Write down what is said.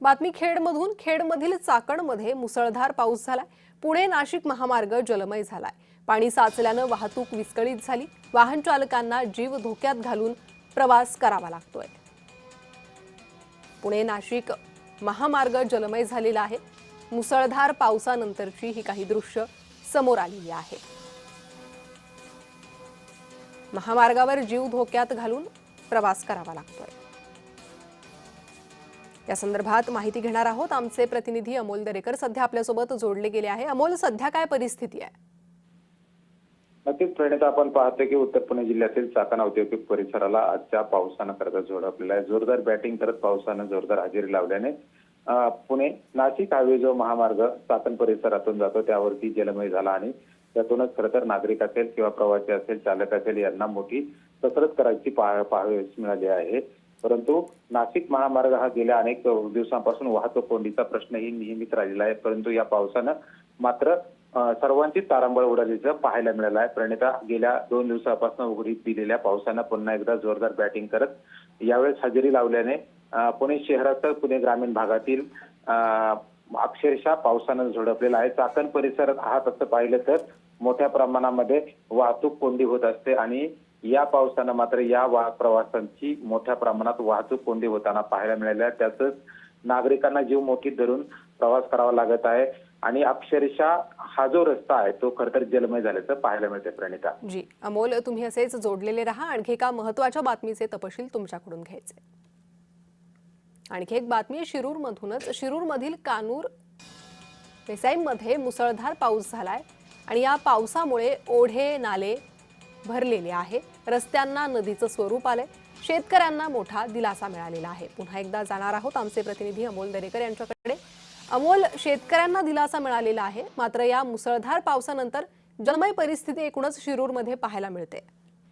बातमी खेडमधून. खेडमधील चाकणमध्ये मुसळधार पाऊस झालाय. पुणे नाशिक महामार्ग जलमय झालाय. पाणी साचल्याने वाहतूक विस्कळीत झाली. वाहन चालकांना जीव धोक्यात घालून प्रवास करावा लागतोय. पुणे नाशिक महामार्ग जलमय झालेला आहे. मुसळधार पावसानंतरची ही काही दृश्य समोर आलेली आहे. महामार्गावर जीव धोक्यात घालून प्रवास करावा लागतोय. या संदर्भात माहिती घेणार आहोत. आमचे प्रतिनिधी अमोल दरेकर सध्या आपल्यासोबत जोडले गेले आहे. अमोल, सध्या काय परिस्थिती आहे? नक्कीच प्रणिता, आपण पाहतो की उत्तर पुणे जिल्ह्यातील चाकण औद्योगिक परिसराला आजच्या पावसानं खरंतर झोडपलेला आहे. जोरदार बॅटिंग करत पावसानं जोरदार हजेरी लावल्याने पुणे नाशिक हायवे जो महामार्ग चाकण परिसरातून जातो त्यावरती जलमय झाला आणि त्यातूनच खरंतर नागरिक असेल किंवा प्रवासी असेल, चालक असेल यांना मोठी कसरत करायची पाहावयास मिळाली आहे. परंतु नाशिक महामार्ग हा गेल्या अनेक दिवसांपासून वाहतूक कोंडीचा प्रश्नही नेहमीच राहिलेला आहे. परंतु या पावसानं मात्र सर्वांची तारांबळ उडाल्याचं पाहायला मिळालं आहे. प्रणिता, गेल्या 2 दिवसापासून उघडीत दिलेल्या पावसानं पुन्हा एकदा जोरदार बॅटिंग करत यावेळेस हजेरी लावल्याने पुणे शहरासह पुणे ग्रामीण भागातील अक्षरशः पावसानं झोडपलेला आहे. चाकण परिसरात तसं पाहिलं तर मोठ्या प्रमाणामध्ये वाहतूक कोंडी होत असते आणि या पावसानं मात्र या प्रवाशांची मोठ्या प्रमाणात वाहतूक कोंडी होताना पाहायला मिळाली आहे. त्यातच नागरिकांना जीव मुठीत धरून प्रवास करावा लागत आहे आणि अक्षरशः हा जो रस्ता आहे तो खरंतर जलमय झाल्याचं पाहायला मिळते. प्रणिता जी, अमोल, तुम्ही असेच जोडलेले रहा. आणखी एका महत्त्वाच्या बातमीचे तपशील तुमच्याकडून घ्यायचे. आणखी एक बातमी शिरूरमधूनच. शिरूरमधील कानूर वेसाईमध्ये मुसळधार पाऊस झालाय आणि या पावसामुळे ओढे नाले भरलेले आहे. रस्त्यांना नदीचं स्वरूप आलंय. शेतकऱ्यांना मोठा दिलासा मिळालेला आहे. पुन्हा एकदा जाणार आहोत आमचे प्रतिनिधी अमोल दरेकर यांच्याकडे. अमोल, शेतकऱ्यांना दिलासा मिळालेला आहे, मात्र या मुसळधार पावसानंतर जलमय परिस्थिती एकूणच शिरूरमध्ये पाहायला मिळते.